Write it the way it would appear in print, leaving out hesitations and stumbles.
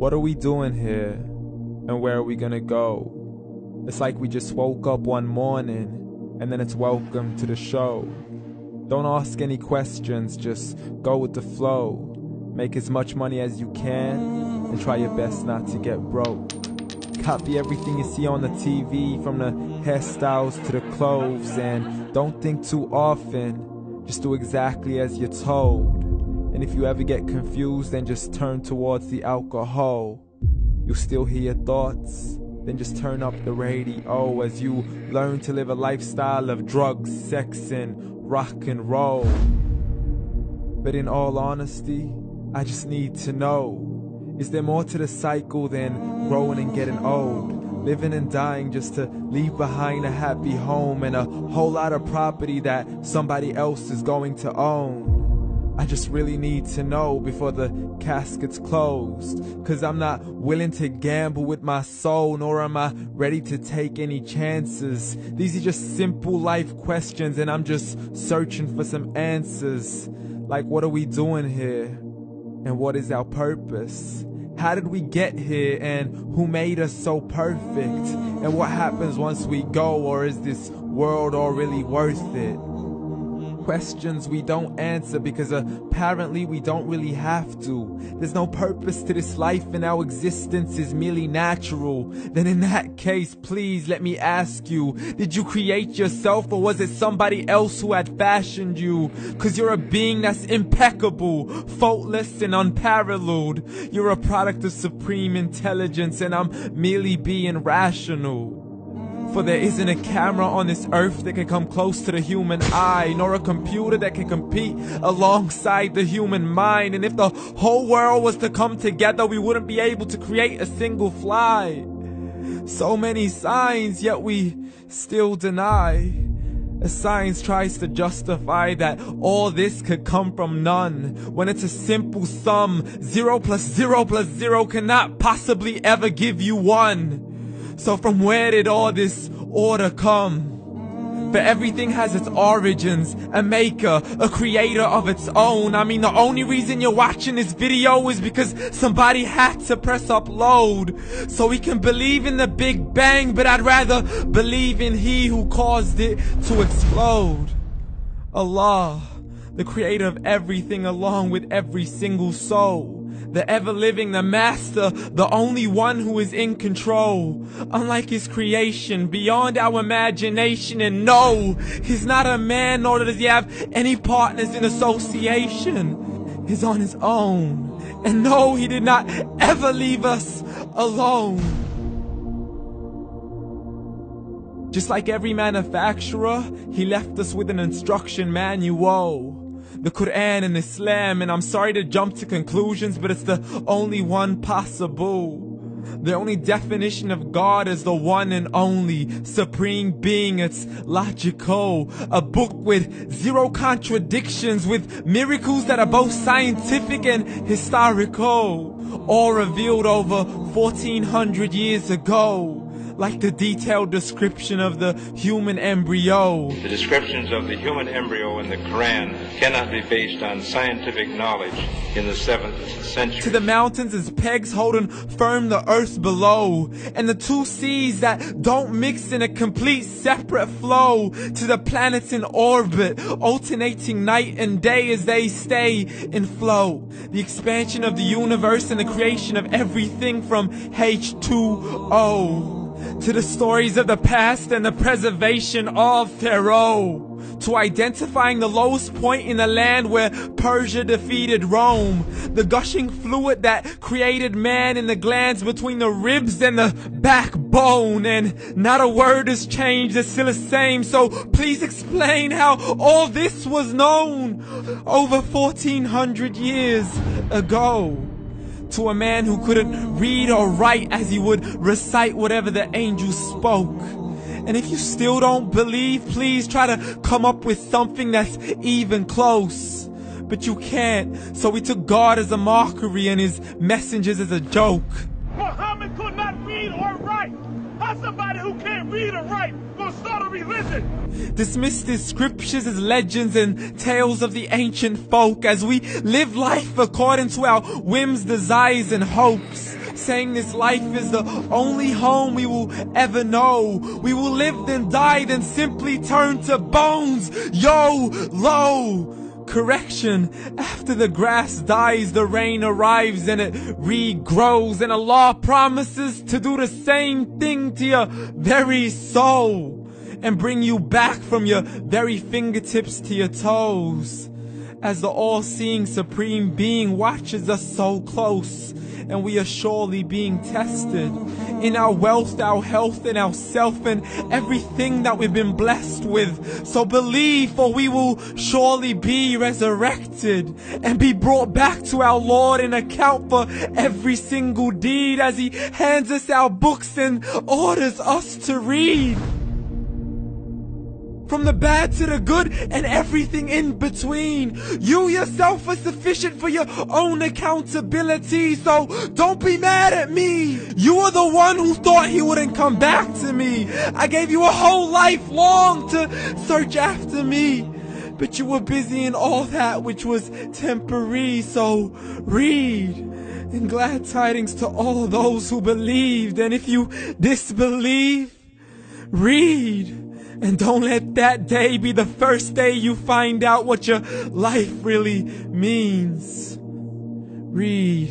What are we doing here? And where are we gonna go? It's like we just woke up one morning, and then it's welcome to the show. Don't ask any questions, just go with the flow. Make as much money as you can, and try your best not to get broke. Copy everything you see on the TV, from the hairstyles to the clothes, and don't think too often, just do exactly as you're told. And if you ever get confused, then just turn towards the alcohol. You'll still hear your thoughts, then just turn up the radio as you learn to live a lifestyle of drugs, sex, and rock and roll. But in all honesty, I just need to know, is there more to the cycle than growing and getting old? Living and dying just to leave behind a happy home and a whole lot of property that somebody else is going to own. I just really need to know before the casket's closed, 'cause I'm not willing to gamble with my soul, nor am I ready to take any chances. These are just simple life questions, and I'm just searching for some answers. Like, what are we doing here? And what is our purpose? How did we get here, and who made us so perfect? And what happens once we go, or is this world all really worth it? Questions we don't answer because apparently we don't really have to. There's no purpose to this life and our existence is merely natural. Then in that case, please let me ask you, did you create yourself, or was it somebody else who had fashioned you? 'Cause you're a being that's impeccable, faultless and unparalleled. You're a product of supreme intelligence, and I'm merely being rational. For there isn't a camera on this earth that can come close to the human eye, nor a computer that can compete alongside the human mind. And if the whole world was to come together, we wouldn't be able to create a single fly. So many signs, yet we still deny. As science tries to justify that all this could come from none, when it's a simple sum. 0 plus 0 plus 0 cannot possibly ever give you 1. So from where did all this order come? For everything has its origins, a maker, a creator of its own. I mean, the only reason you're watching this video is because somebody had to press upload. So we can believe in the Big Bang, but I'd rather believe in He who caused it to explode. Allah, the creator of everything along with every single soul. The ever-living, the master, the only one who is in control. Unlike his creation, beyond our imagination. And no, he's not a man, nor does he have any partners in association. He's on his own. And no, he did not ever leave us alone. Just like every manufacturer, he left us with an instruction manual. The Quran and Islam, and I'm sorry to jump to conclusions, but it's the only one possible. The only definition of God is the one and only supreme being. It's logical. A book with 0 contradictions, with miracles that are both scientific and historical, all revealed over 1400 years ago. Like the detailed description of the human embryo. The descriptions of the human embryo in the Quran cannot be based on scientific knowledge in the 7th century. To the mountains as pegs holding firm the earth below, and the 2 seas that don't mix in a complete separate flow. To the planets in orbit, alternating night and day as they stay in flow. The expansion of the universe and the creation of everything from H2O. To the stories of the past and the preservation of Pharaoh. To identifying the lowest point in the land where Persia defeated Rome. The gushing fluid that created man in the glands between the ribs and the backbone. And not a word has changed, it's still the same. So please explain how all this was known over 1400 years ago. To a man who couldn't read or write, as he would recite whatever the angels spoke. And if you still don't believe, please try to come up with something that's even close. But you can't, so we took God as a mockery and his messengers as a joke. Muhammad could not read or write. How's somebody who can't read or write gonna start a religion? Dismissed his scriptures as legends and tales of the ancient folk, as we live life according to our whims, desires, and hopes. saying this life is the only home we will ever know. We will live then die, then simply turn to bones. YOLO! Correction, after the grass dies, the rain arrives and it regrows, and Allah promises to do the same thing to your very soul and bring you back from your very fingertips to your toes, as the all-seeing supreme being watches us so close, and we are surely being tested in our wealth, our health, and our self, and everything that we've been blessed with. So believe, for we will surely be resurrected and be brought back to our Lord and account for every single deed, as He hands us our books and orders us to read. From the bad to the good and everything in between. You yourself are sufficient for your own accountability, so don't be mad at me. You are the one who thought He wouldn't come back to me. I gave you a whole life long to search after me, but you were busy in all that which was temporary. So read, and glad tidings to all those who believed. And if you disbelieve, read. And don't let that day be the first day you find out what your life really means. Read.